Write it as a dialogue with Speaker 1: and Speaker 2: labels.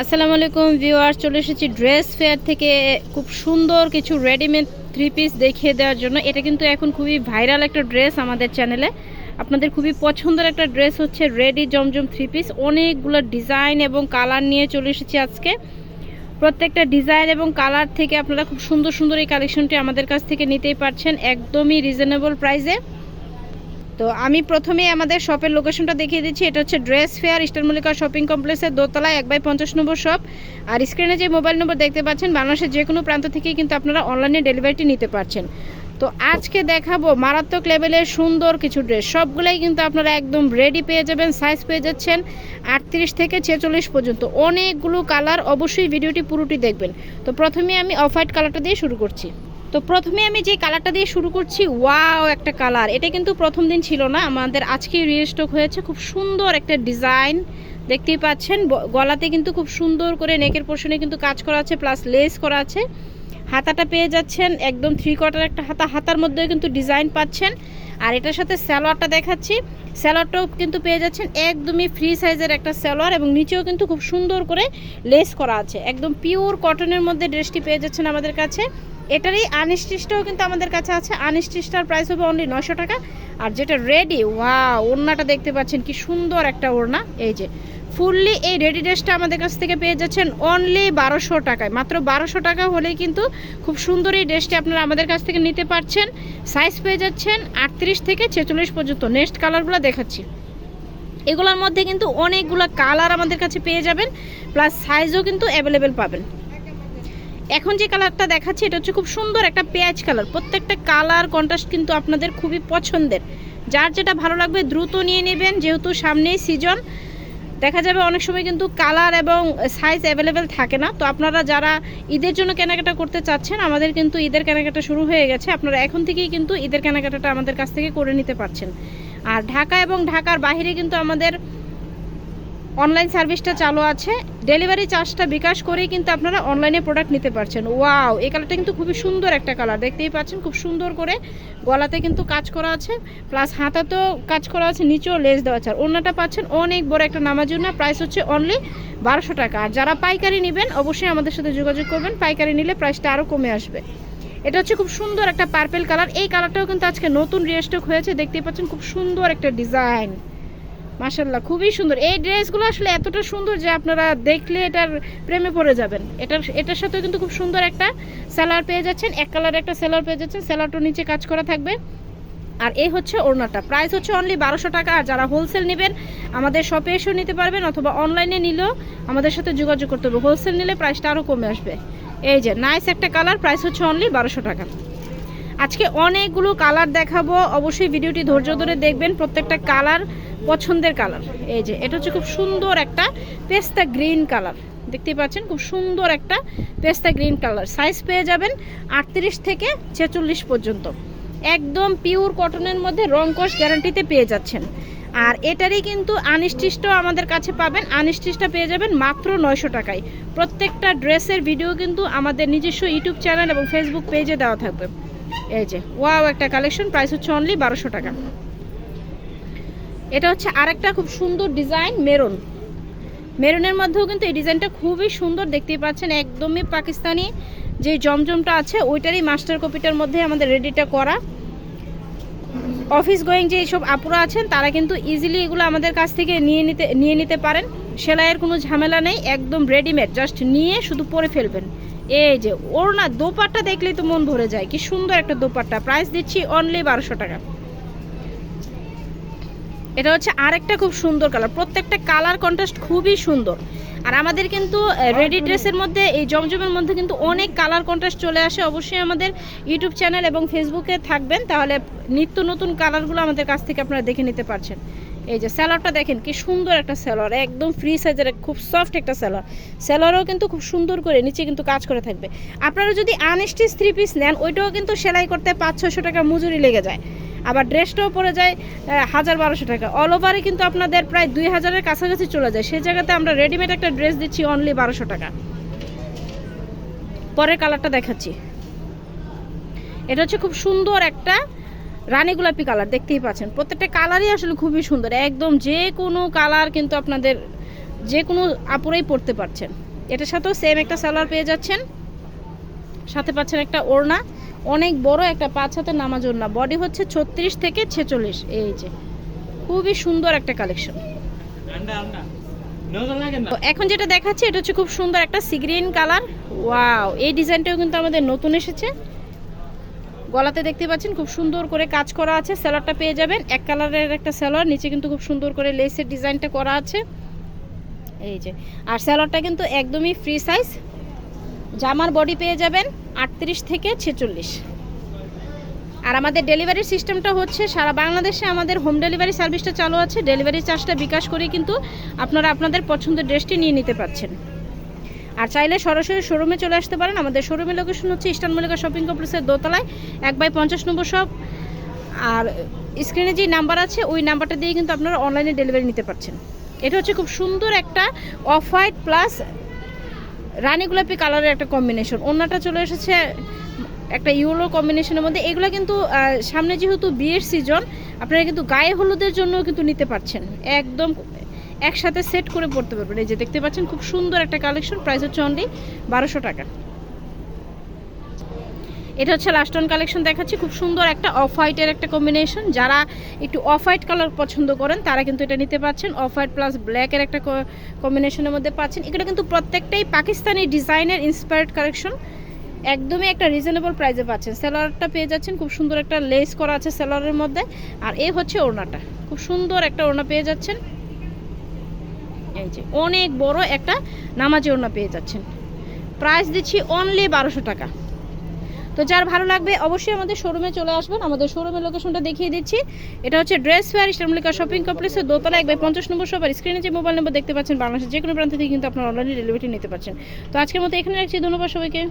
Speaker 1: আসসালামু আলাইকুম ভিউয়ার্স, চলে এসেছি ড্রেস ফেয়ার থেকে খুব সুন্দর কিছু রেডিমেড থ্রি পিস দেখিয়ে দেওয়ার জন্য। এটা কিন্তু এখন খুবই ভাইরাল একটা ড্রেস আমাদের চ্যানেলে। আপনাদের খুবই পছন্দের একটা ড্রেস হচ্ছে রেডি জমজম থ্রি পিস। অনেকগুলো ডিজাইন এবং কালার নিয়ে চলে এসেছি আজকে। প্রত্যেকটা ডিজাইন এবং কালার থেকে আপনারা খুব সুন্দর সুন্দর এই কালেকশনটি আমাদের কাছ থেকে নিতেই পারছেন একদমই রিজনেবল প্রাইসে। তো আমি প্রথমেই আমাদের শপের লোকেশনটা দেখিয়ে দিচ্ছি। এটা হচ্ছে dress fair, eastern Mallika shopping কমপ্লেক্সের দোতলায় 1/50 নম্বর শপ। আর স্ক্রিনে যে মোবাইল নম্বর দেখতে পাচ্ছেন, বাংলাদেশের যে কোনো প্রান্ত থেকেই কিন্তু আপনারা অনলাইনে ডেলিভারিটি নিতে পারছেন। তো আজকে দেখাবো মারাত্মক লেভেলের সুন্দর কিছু ড্রেস। সবগুলোই কিন্তু আপনারা একদম রেডি পেয়ে যাবেন। সাইজ পেয়ে যাচ্ছেন 38 থেকে 46 পর্যন্ত। অনেকগুলো কালার, অবশ্যই ভিডিওটি পুরোটি দেখবেন। তো প্রথমে আমি অফ হোয়াইট কালারটা দিয়ে শুরু করছি। তো প্রথমে আমি যে কালারটা দিয়ে শুরু করছি, ওয়াও একটা কালার। এটা কিন্তু প্রথম দিন ছিল না, আমাদের আজকেই রিস্টক হয়েছে। খুব সুন্দর একটা ডিজাইন দেখতেই পাচ্ছেন। গলাতে কিন্তু খুব সুন্দর করে নেকের পোর্শনে কিন্তু কাজ করা আছে, প্লাস লেস করা আছে। হাতাটা পেয়ে যাচ্ছেন একদম 3/4 একটা হাতা, হাতার মধ্যেও কিন্তু ডিজাইন পাচ্ছেন। আর এটার সাথে সালোয়ারটা দেখাচ্ছি। সালোয়ারটাও কিন্তু পেয়ে যাচ্ছেন একদমই ফ্রি সাইজের একটা সালোয়ার, এবং নিচেও কিন্তু খুব সুন্দর করে লেস করা আছে। একদম পিওর কটনের মধ্যে ড্রেসটি পেয়ে যাচ্ছেন আমাদের কাছে। এটারই আনস্টিচটাও কিন্তু আমাদের কাছে আছে। আনস্টিচটার প্রাইস হবে অনলি 900 টাকা। আর যেটা রেডি, ওয়াও, ওড়নাটা দেখতে পাচ্ছেন কি সুন্দর একটা ওড়না। এই যে ফুললি এই রেডি ড্রেসটা আমাদের কাছ থেকে পেয়ে যাচ্ছেন অনলি 1200 টাকায়। মাত্র 1200 টাকা হলেই কিন্তু খুব সুন্দর এই ড্রেসটি আপনারা আমাদের কাছ থেকে নিতে পারছেন। সাইজ পেয়ে যাচ্ছেন 38 থেকে 46 পর্যন্ত। নেক্সট কালারগুলো দেখাচ্ছি। এগুলোর মধ্যে কিন্তু অনেকগুলো কালার আমাদের কাছে পেয়ে যাবেন, প্লাস সাইজও কিন্তু অ্যাভেলেবেল পাবেন। এখন যে কালারটা দেখাচ্ছি, এটা হচ্ছে খুব সুন্দর একটা পেঁয়াজ কালার। প্রত্যেকটা কালার কন্ট্রাস্ট কিন্তু আপনাদের খুবই পছন্দের। যার যেটা ভালো লাগবে দ্রুত নিয়ে নেবেন, যেহেতু সামনেই সিজন। দেখা যাবে অনেক সময় কিন্তু কালার এবং সাইজ অ্যাভেলেবেল থাকে না। তো আপনারা যারা ঈদের জন্য কেনাকাটা করতে চাচ্ছেন, আমাদের কিন্তু ঈদের কেনাকাটা শুরু হয়ে গেছে। আপনারা এখন থেকেই কিন্তু ঈদের কেনাকাটাটা আমাদের কাছ থেকে করে নিতে পারছেন। আর ঢাকা এবং ঢাকার বাইরে কিন্তু আমাদের অনলাইন সার্ভিসটা চালু আছে। ডেলিভারি চার্জটা বিকাশ করেই কিন্তু আপনারা অনলাইনে প্রোডাক্ট নিতে পারছেন। ওয়াও, এই কালারটা কিন্তু খুবই সুন্দর একটা কালার, দেখতেই পাচ্ছেন। খুব সুন্দর করে গলাতে কিন্তু কাজ করা আছে, প্লাস হাতাতেও কাজ করা আছে, নিচেও লেস দেওয়া আছে। আর ওড়নাটা পাচ্ছেন অনেক বড় একটা নামাজি ওড়না। প্রাইস হচ্ছে অনলি 1200 টাকা। আর যারা পাইকারি নেবেন অবশ্যই আমাদের সাথে যোগাযোগ করবেন। পাইকারি নিলে প্রাইসটা আরও কমে আসবে। এটা হচ্ছে খুব সুন্দর একটা পার্পেল কালার। এই কালারটাও কিন্তু আজকে নতুন রিস্টক হয়েছে, দেখতেই পাচ্ছেন। খুব সুন্দর একটা ডিজাইন, মাশাআল্লাহ, খুবই সুন্দর। এই ড্রেসগুলো আসলে এতটা সুন্দর যে আপনারা দেখলে এটার প্রেমে পড়ে যাবেন। এটার সাথে কিন্তু খুব সুন্দর একটা সালোয়ার পেয়ে যাচ্ছেন। এক কালার একটা সালোয়ার পেয়ে যাচ্ছেন। সালোয়ারটার নিচে কাজ করা থাকবে। আর এই হচ্ছে ওড়নাটা। প্রাইস হচ্ছে অনলি 1200 টাকা। আর যারা হোলসেল নেবেন আমাদের শপে এসেও নিতে পারবেন, অথবা অনলাইনে নিলেও আমাদের সাথে যোগাযোগ করতে হবে। হোলসেল নিলে প্রাইসটা আরও কমে আসবে। এই যে নাইস একটা কালার, প্রাইস হচ্ছে অনলি 1200 টাকা। আজকে অনেকগুলো কালার দেখাবো, অবশ্যই ভিডিওটি ধৈর্য ধরে দেখবেন। প্রত্যেকটা কালার পছন্দের কালার। এই যে এটা হচ্ছে খুব সুন্দর একটা পেস্তা গ্রিন কালার, দেখতেই পাচ্ছেন। খুব সুন্দর একটা পেস্তা গ্রিন কালার। সাইজ পেয়ে যাবেন 38 থেকে 46 পর্যন্ত। একদম পিওর কটনের মধ্যে রং কস গ্যারান্টিতে পেয়ে যাচ্ছেন। আর এটারই কিন্তু আনস্টিচটাও আমাদের কাছে পাবেন। আনস্টিচটা পেয়ে যাবেন মাত্র 900 টাকায়। প্রত্যেকটা ড্রেসের ভিডিও কিন্তু আমাদের নিজস্ব ইউটিউব চ্যানেল এবং ফেসবুক পেজে দেওয়া থাকবে। এই যে ওয়াও একটা কালেকশন, প্রাইস হচ্ছে অনলি 1200 টাকা। এটা হচ্ছে আরেকটা খুব সুন্দর ডিজাইন, মেরুন। মেরুনের মধ্যেও কিন্তু এই ডিজাইনটা খুবই সুন্দর, দেখতেই পাচ্ছেন। একদমই পাকিস্তানি যে জমজমটা আছে ওইটারই মাস্টার কপিটার মধ্যে আমাদের রেডিটা করা। অফিস গোয়িং যে এইসব আপুরা আছেন তারা কিন্তু ইজিলি এগুলো আমাদের কাছ থেকে নিয়ে নিতে পারেন। সেলাইয়ের কোনো ঝামেলা নেই, একদম রেডিমেড, জাস্ট নিয়ে শুধু পরে ফেলবেন। এই যে ওড়না, দোপাট্টা দেখলেই তো মন ভরে যায়। কি সুন্দর একটা দোপাট্টা। প্রাইস দিচ্ছি অনলি 1200 টাকা। এটা হচ্ছে আরেকটা খুব সুন্দর কালার। প্রত্যেকটা কালার কন্ট্রাস্ট খুবই সুন্দর। আর আমাদের কিন্তু রেডি ড্রেসের মধ্যে, এই জমজমের মধ্যে কিন্তু অনেক কালার কন্ট্রাস্ট চলে আসে। অবশ্যই আমাদের ইউটিউব চ্যানেল এবং ফেসবুকে থাকবেন, তাহলে নিত্য নতুন কালারগুলো আমাদের কাছ থেকে আপনারা দেখে নিতে পারছেন। এই যে সালোয়ারটা দেখেন কি সুন্দর একটা সালোয়ার, একদম ফ্রি সাইজের, খুব সফট একটা সালোয়ার। সালোয়ারও কিন্তু খুব সুন্দর করে নিচে কিন্তু কাজ করে থাকবে। আপনারা যদি আনস্টিচ থ্রি পিস নেন, ওইটাও কিন্তু সেলাই করতে 500-600 টাকা মজুরি লেগে যায়। আবার ড্রেসটাও পড়ে যায় 1000-1200 টাকা। অল ওভারে কিন্তু আপনাদের প্রায় 2000-এর কাছাকাছি চলে যায়। সেই জায়গাতে আমরা রেডিমেড একটা ড্রেস দিচ্ছি অনলি 1200 টাকা। পরের কালারটা দেখাচ্ছি। এটা হচ্ছে খুব সুন্দর একটা রানী গোলাপি কালার, দেখতেই পাচ্ছেন। প্রত্যেকটা কালারই আসলে খুবই সুন্দর। একদম যে কোনো কালার কিন্তু আপনাদের যে কোনো আপুরাই পরতে পারছেন। এটার সাথেও সেম একটা সালোয়ার পেয়ে যাচ্ছেন, সাথে পাচ্ছেন একটা ওড়না, অনেক বড় একটা 5 হাতের নামাজ ওড়না। বডি হচ্ছে 36 থেকে 46। এই যে খুবই সুন্দর একটা কালেকশন। তো এখন যেটা দেখাচ্ছি এটা হচ্ছে খুব সুন্দর একটা সি গ্রিন কালার। ওয়াও, এই ডিজাইনটাও কিন্তু আমাদের নতুন এসেছে। গলাতে দেখতে পাচ্ছেন খুব সুন্দর করে কাজ করা আছে। সালোয়ারটা পেয়ে যাবেন এক কালারের একটা সালোয়ার, নিচে কিন্তু খুব সুন্দর করে লেসের ডিজাইনটা করা আছে। এই যে, আর সালোয়ারটা কিন্তু একদমই ফ্রি সাইজ। জামার বডি পেয়ে যাবেন 38 থেকে 46। আর আমাদের ডেলিভারি সিস্টেমটা হচ্ছে সারা বাংলাদেশে আমাদের হোম ডেলিভারি সার্ভিসটা চালু আছে। ডেলিভারি চার্জটা বিকাশ করে কিন্তু আপনারা আপনাদের পছন্দের ড্রেসটি নিয়ে নিতে পারছেন। আর চাইলে সরাসরি শোরুমে চলে আসতে পারেন। আমাদের শোরুমের লোকেশন হচ্ছে ইস্টার্ন মল্লিকা শপিং কমপ্লেক্সের দোতলায় 1/50 নম্বর শপ। আর স্ক্রিনে যে নাম্বার আছে ওই নাম্বারটা দিয়ে কিন্তু আপনারা অনলাইনে ডেলিভারি নিতে পারছেন। এটা হচ্ছে খুব সুন্দর একটা অফ হোয়াইট প্লাস রানী গোলাপি কালারের একটা কম্বিনেশন। ওড়নাটা চলে এসেছে একটা ইউলো কম্বিনেশনের মধ্যে। এগুলো কিন্তু সামনে যেহেতু বিয়ের সিজন, আপনারা কিন্তু গায়ে হলুদের জন্য কিন্তু নিতে পারছেন, একদম একসাথে সেট করে পড়তে পারবেন। এই যে দেখতে পাচ্ছেন খুব সুন্দর একটা কালেকশন, প্রাইস হচ্ছে অনলি 1200 টাকা। এটা হচ্ছে লাস্ট অন কালেকশন দেখাচ্ছি, খুব সুন্দর একটা অফ হোয়াইটের একটা কম্বিনেশন। যারা একটু অফ হোয়াইট কালার পছন্দ করেন তারা কিন্তু এটা নিতে পাচ্ছেন। অফ হোয়াইট প্লাস ব্ল্যাকের একটা কম্বিনেশনের মধ্যে পাচ্ছেন। এগুলো কিন্তু প্রত্যেকটাই পাকিস্তানি ডিজাইনের ইন্সপায়ার্ড কালেকশন, একদমই একটা রিজনেবল প্রাইসে পাচ্ছেন। সালোয়ারটা পেয়ে যাচ্ছেন খুব সুন্দর একটা লেস করা আছে সালোয়ারের মধ্যে। আর এই হচ্ছে ওড়নাটা, খুব সুন্দর একটা ওড়না পেয়ে যাচ্ছেন। এই যে অনেক বড় একটা নামাজি ওড়না পেয়ে যাচ্ছেন। প্রাইস দিচ্ছি অনলি 1200 টাকা। তো যার ভালো লাগবে অবশ্যই আমাদের শোরুমে চলে আসবেন। আমাদের শোরুমের লোকেশনটা দেখিয়ে দিচ্ছি। এটা হচ্ছে dress fair eastern Mallika shopping কমপ্লেক্সের দোতলা 1/50 নম্বর শপ। আর স্ক্রিনে যে মোবাইল নম্বর দেখতে পাচ্ছেন বাংলাদেশের যে কোনো প্রান্ত থেকে কিন্তু আপনারা অনলাইনে ডেলিভারি নিতে পারছেন। তো আজকের মতো এখানে রাখছি, ধন্যবাদ সবাইকে।